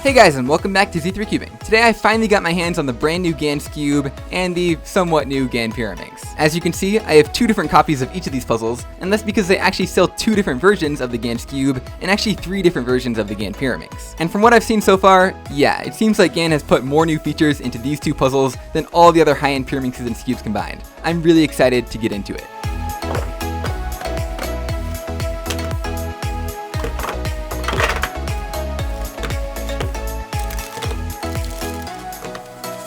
Hey guys, and welcome back to Z3 Cubing. Today I finally got my hands on the brand new GAN Skewb and the somewhat new GAN Pyraminx. As you can see, I have two different copies of each of these puzzles, and that's because they actually sell two different versions of the GAN Skewb and actually three different versions of the GAN Pyraminx. And from what I've seen so far, yeah, it seems like GAN has put more new features into these two puzzles than all the other high-end Pyraminxes and Skewbs combined. I'm really excited to get into it.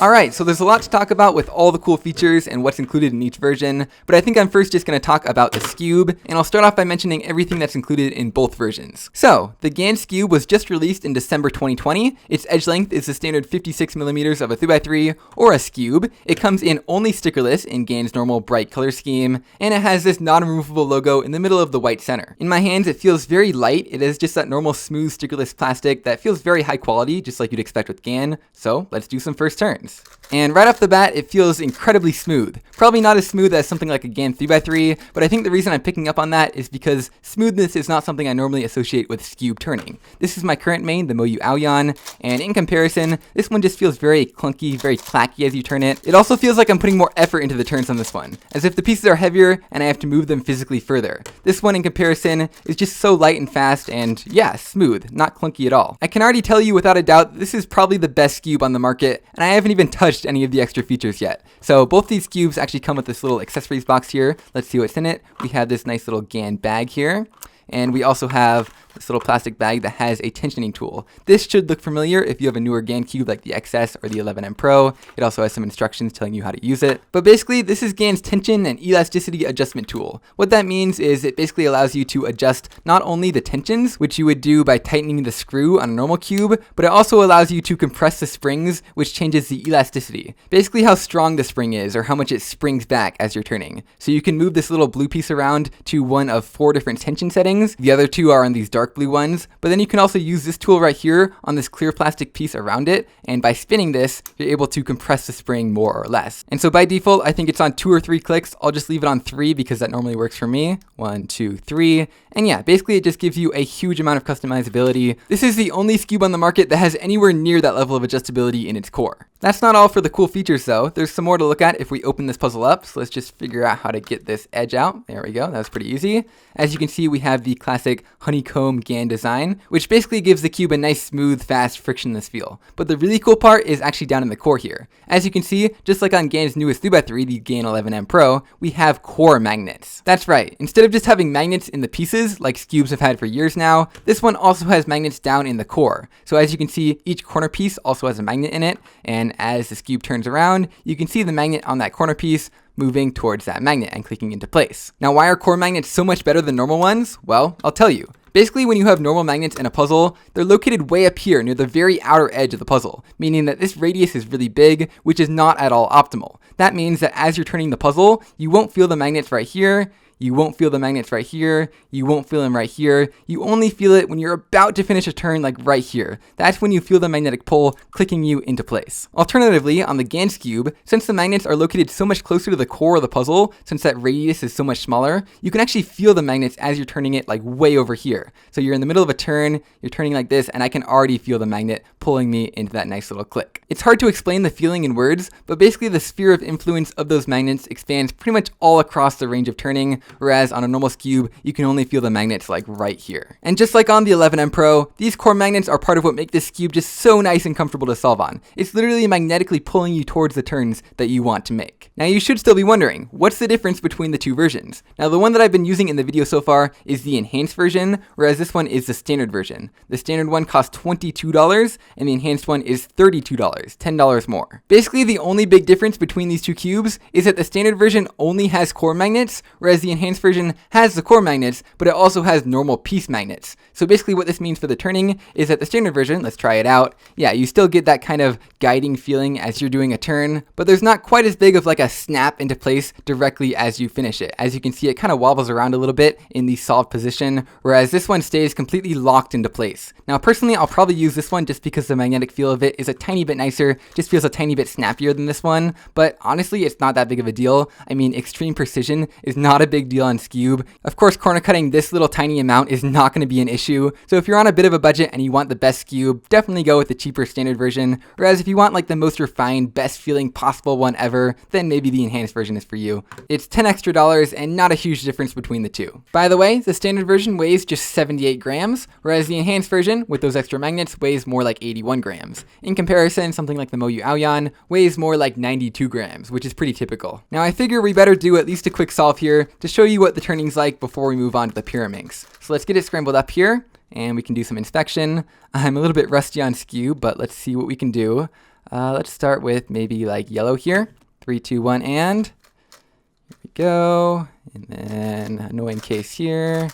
Alright, so there's a lot to talk about with all the cool features and what's included in each version, but I think I'm first just going to talk about the Skewb, and I'll start off by mentioning everything that's included in both versions. So, the GAN Skewb was just released in December 2020. Its edge length is the standard 56mm of a 3x3 or a Skewb. It comes in only stickerless in GAN's normal bright color scheme, and it has this non-removable logo in the middle of the white center. In my hands, it feels very light. It is just that normal smooth stickerless plastic that feels very high quality, just like you'd expect with GAN. So, let's do some first turns. And right off the bat, it feels incredibly smooth. Probably not as smooth as something like a GAN 3x3, but I think the reason I'm picking up on that is because smoothness is not something I normally associate with Skewb turning. This is my current main, the Moyu Aoyan, and in comparison, this one just feels very clunky, very clacky as you turn it. It also feels like I'm putting more effort into the turns on this one, as if the pieces are heavier and I have to move them physically further. This one in comparison is just so light and fast and yeah, smooth, not clunky at all. I can already tell you without a doubt this is probably the best Skewb on the market, and I haven't even touched any of the extra features yet. So both these Skewbs actually come with this little accessories box here. Let's see what's in it. We have this nice little GAN bag here, and we also have this little plastic bag that has a tensioning tool. This should look familiar if you have a newer GAN Cube like the XS or the 11M Pro. It also has some instructions telling you how to use it. But basically, this is GAN's tension and elasticity adjustment tool. What that means is it basically allows you to adjust not only the tensions, which you would do by tightening the screw on a normal cube, but it also allows you to compress the springs, which changes the elasticity. Basically how strong the spring is or how much it springs back as you're turning. So you can move this little blue piece around to one of 4 different tension settings. The other 2 are on these dark blue ones, but then you can also use this tool right here on this clear plastic piece around it, and by spinning this, you're able to compress the spring more or less. And so by default, I think it's on 2 or 3 clicks. I'll just leave it on 3 because that normally works for me. 1, 2, 3. And yeah, basically it just gives you a huge amount of customizability. This is the only Skewb on the market that has anywhere near that level of adjustability in its core. That's not all for the cool features though. There's some more to look at if we open this puzzle up. So let's just figure out how to get this edge out. There we go. That was pretty easy. As you can see, we have the classic honeycomb GAN design, which basically gives the Cube a nice, smooth, fast, frictionless feel. But the really cool part is actually down in the core here. As you can see, just like on GAN's newest 3x3, the GAN 11M Pro, we have core magnets. That's right. Instead of just having magnets in the pieces, like Skewbs have had for years now, this one also has magnets down in the core. So as you can see, each corner piece also has a magnet in it, and as the Skewb turns around, you can see the magnet on that corner piece moving towards that magnet and clicking into place. Now, why are core magnets so much better than normal ones? Well, I'll tell you. Basically, when you have normal magnets in a puzzle, they're located way up here near the very outer edge of the puzzle, meaning that this radius is really big, which is not at all optimal. That means that as you're turning the puzzle, you won't feel the magnets right here, you won't feel the magnets right here, you won't feel them right here, you only feel it when you're about to finish a turn like right here. That's when you feel the magnetic pull clicking you into place. Alternatively, on the GAN Skewb, since the magnets are located so much closer to the core of the puzzle, since that radius is so much smaller, you can actually feel the magnets as you're turning it like way over here. So you're in the middle of a turn, you're turning like this, and I can already feel the magnet pulling me into that nice little click. It's hard to explain the feeling in words, but basically the sphere of influence of those magnets expands pretty much all across the range of turning, whereas on a normal Skewb, you can only feel the magnets like right here. And just like on the 11M Pro, these core magnets are part of what make this Skewb just so nice and comfortable to solve on. It's literally magnetically pulling you towards the turns that you want to make. Now you should still be wondering, what's the difference between the two versions? Now the one that I've been using in the video so far is the enhanced version, whereas this one is the standard version. The standard one costs $22, and the enhanced one is $32, $10 more. Basically, the only big difference between these two Cubes is that the standard version only has core magnets, whereas the enhanced version has the core magnets, but it also has normal piece magnets. So basically what this means for the turning is that the standard version, let's try it out, yeah, you still get that kind of guiding feeling as you're doing a turn, but there's not quite as big of like a snap into place directly as you finish it. As you can see, it kind of wobbles around a little bit in the solved position, whereas this one stays completely locked into place. Now personally, I'll probably use this one just because the magnetic feel of it is a tiny bit nicer, just feels a tiny bit snappier than this one, but honestly, it's not that big of a deal. I mean, extreme precision is not a big deal on Skewb. Of course, corner cutting this little tiny amount is not going to be an issue. So if you're on a bit of a budget and you want the best Skewb, definitely go with the cheaper standard version. Whereas if you want like the most refined, best feeling possible one ever, then maybe the enhanced version is for you. It's $10 extra and not a huge difference between the two. By the way, the standard version weighs just 78 grams, whereas the enhanced version with those extra magnets weighs more like 81 grams. In comparison, something like the Moyu Aoyan weighs more like 92 grams, which is pretty typical. Now I figure we better do at least a quick solve here to show you what the turning's like before we move on to the Pyraminx. So let's get it scrambled up here and we can do some inspection. I'm a little bit rusty on Skewb, but let's see what we can do. Let's start with maybe like yellow here. 3, 2, 1, and here we go. And then annoying case here.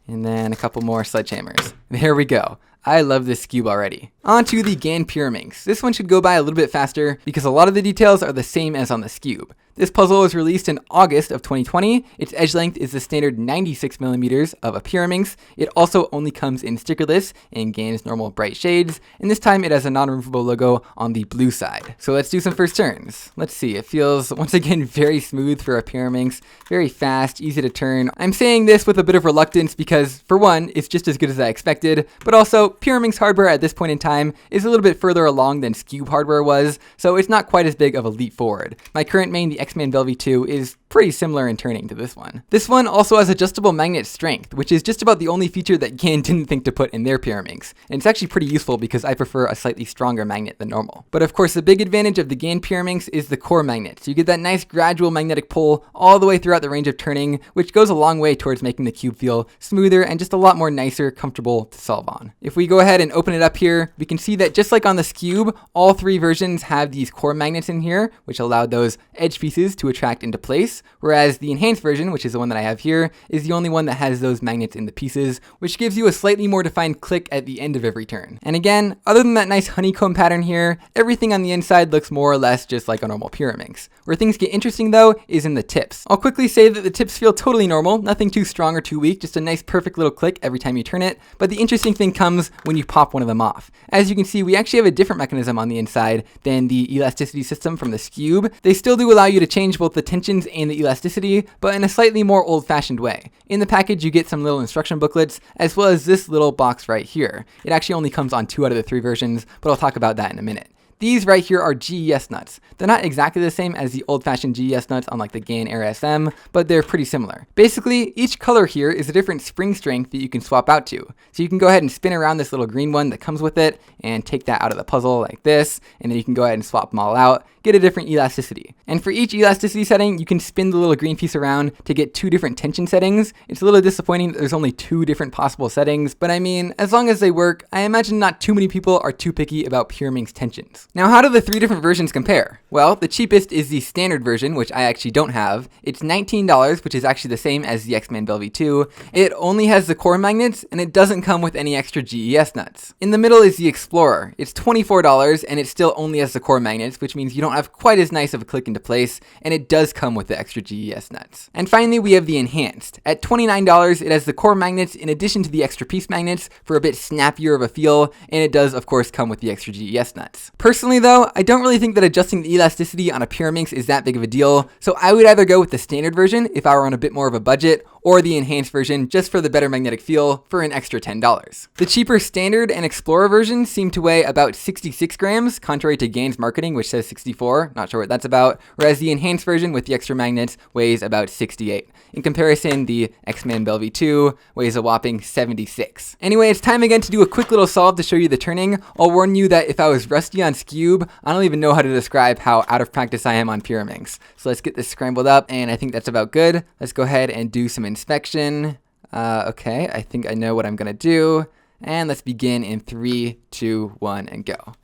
And then a couple more sledgehammers. There we go. I love this Skewb already. On to the GAN Pyraminx. This one should go by a little bit faster because a lot of the details are the same as on the Skewb. This puzzle was released in August of 2020. Its edge length is the standard 96 millimeters of a Pyraminx. It also only comes in stickerless in GAN's normal bright shades, and this time it has a non-removable logo on the blue side. So let's do some first turns. Let's see, it feels once again very smooth for a Pyraminx, very fast, easy to turn. I'm saying this with a bit of reluctance because for one, it's just as good as I expected, but also Pyraminx hardware at this point in time is a little bit further along than Skewb hardware was, so it's not quite as big of a leap forward. My current main, the X-Man V2, is pretty similar in turning to this one. This one also has adjustable magnet strength, which is just about the only feature that GAN didn't think to put in their Pyraminx, and it's actually pretty useful because I prefer a slightly stronger magnet than normal. But of course, the big advantage of the GAN Pyraminx is the core magnet. So you get that nice gradual magnetic pull all the way throughout the range of turning, which goes a long way towards making the cube feel smoother and just a lot more nicer, comfortable to solve on. If we go ahead and open it up here, we can see that just like on the Skewb, all three versions have these core magnets in here, which allow those edge pieces to attract into place, whereas the enhanced version, which is the one that I have here, is the only one that has those magnets in the pieces, which gives you a slightly more defined click at the end of every turn. And again, other than that nice honeycomb pattern here, everything on the inside looks more or less just like a normal Pyraminx. Where things get interesting though is in the tips. I'll quickly say that the tips feel totally normal, nothing too strong or too weak, just a nice perfect little click every time you turn it, but the interesting thing comes when you pop one of them off. As you can see, we actually have a different mechanism on the inside than the elasticity system from the Skewb. They still do allow you to change both the tensions and the elasticity, but in a slightly more old-fashioned way. In the package, you get some little instruction booklets, as well as this little box right here. It actually only comes on 2 out of the 3 versions, but I'll talk about that in a minute. These right here are GES nuts. They're not exactly the same as the old-fashioned GES nuts on like the GAN Era SM, but they're pretty similar. Basically, each color here is a different spring strength that you can swap out to. So you can go ahead and spin around this little green one that comes with it and take that out of the puzzle like this, and then you can go ahead and swap them all out, get a different elasticity. And for each elasticity setting, you can spin the little green piece around to get 2 different tension settings. It's a little disappointing that there's only 2 different possible settings, but I mean, as long as they work, I imagine not too many people are too picky about Pyraminx tensions. Now, how do the 3 different versions compare? Well, the cheapest is the standard version, which I actually don't have. It's $19, which is actually the same as the X-Man V2. It only has the core magnets, and it doesn't come with any extra GES nuts. In the middle is the Explorer. It's $24, and it still only has the core magnets, which means you don't have quite as nice of a click into place, and it does come with the extra GES nuts. And finally, we have the Enhanced. At $29, it has the core magnets in addition to the extra piece magnets for a bit snappier of a feel, and it does, of course, come with the extra GES nuts. Personally, though, I don't really think that adjusting the elasticity on a Pyraminx is that big of a deal, so I would either go with the standard version if I were on a bit more of a budget, or the enhanced version just for the better magnetic feel for an extra $10. The cheaper standard and Explorer versions seem to weigh about 66 grams, contrary to GAN's marketing, which says 64, not sure what that's about, whereas the enhanced version with the extra magnets weighs about 68. In comparison, the X-Man V2 weighs a whopping 76. Anyway, it's time again to do a quick little solve to show you the turning. I'll warn you that if I was rusty on Skewb, I don't even know how to describe how out of practice I am on Pyraminx. So let's get this scrambled up, and I think that's about good. Let's go ahead and do some inspection. Okay, I think I know what I'm gonna do. And let's begin in 3, 2, 1, and go.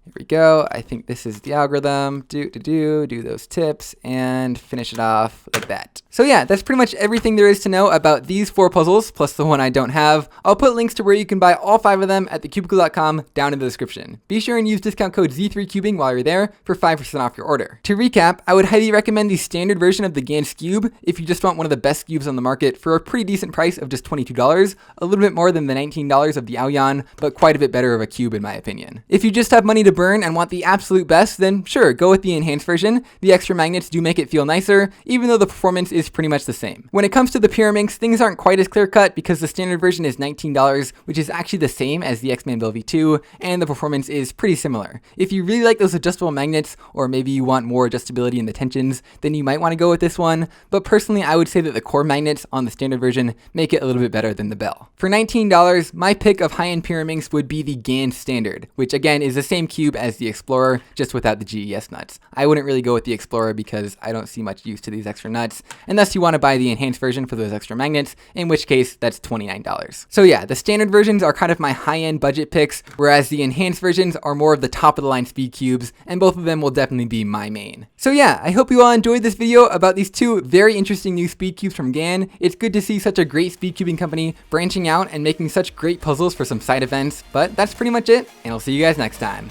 Here we go. I think this is the algorithm. Do those tips and finish it off like that. So yeah, that's pretty much everything there is to know about these 4 puzzles, plus the one I don't have. I'll put links to where you can buy all 5 of them at thecubicle.com down in the description. Be sure and use discount code Z3Cubing while you're there for 5% off your order. To recap, I would highly recommend the standard version of the GAN Skewb if you just want one of the best Skewbs on the market for a pretty decent price of just $22, a little bit more than the $19 of the Aoyan, but quite a bit better of a cube in my opinion. If you just have money to burn and want the absolute best, then sure, go with the enhanced version. The extra magnets do make it feel nicer, even though the performance is pretty much the same. When it comes to the Pyraminx, things aren't quite as clear cut because the standard version is $19, which is actually the same as the X-Man Bill V2, and the performance is pretty similar. If you really like those adjustable magnets, or maybe you want more adjustability in the tensions, then you might want to go with this one, but personally I would say that the core magnets on the standard version make it a little bit better than the bell. For $19, my pick of high-end Pyraminx would be the GAN Standard, which again is the same cube as the Explorer, just without the GES nuts. I wouldn't really go with the Explorer because I don't see much use to these extra nuts, unless you want to buy the enhanced version for those extra magnets, in which case that's $29. So yeah, the standard versions are kind of my high-end budget picks, whereas the enhanced versions are more of the top-of-the-line speed cubes, and both of them will definitely be my main. So yeah, I hope you all enjoyed this video about these two very interesting new speed cubes from GAN. It's good to see such a great speed cubing company branching out and making such great puzzles for some side events, but that's pretty much it, and I'll see you guys next time.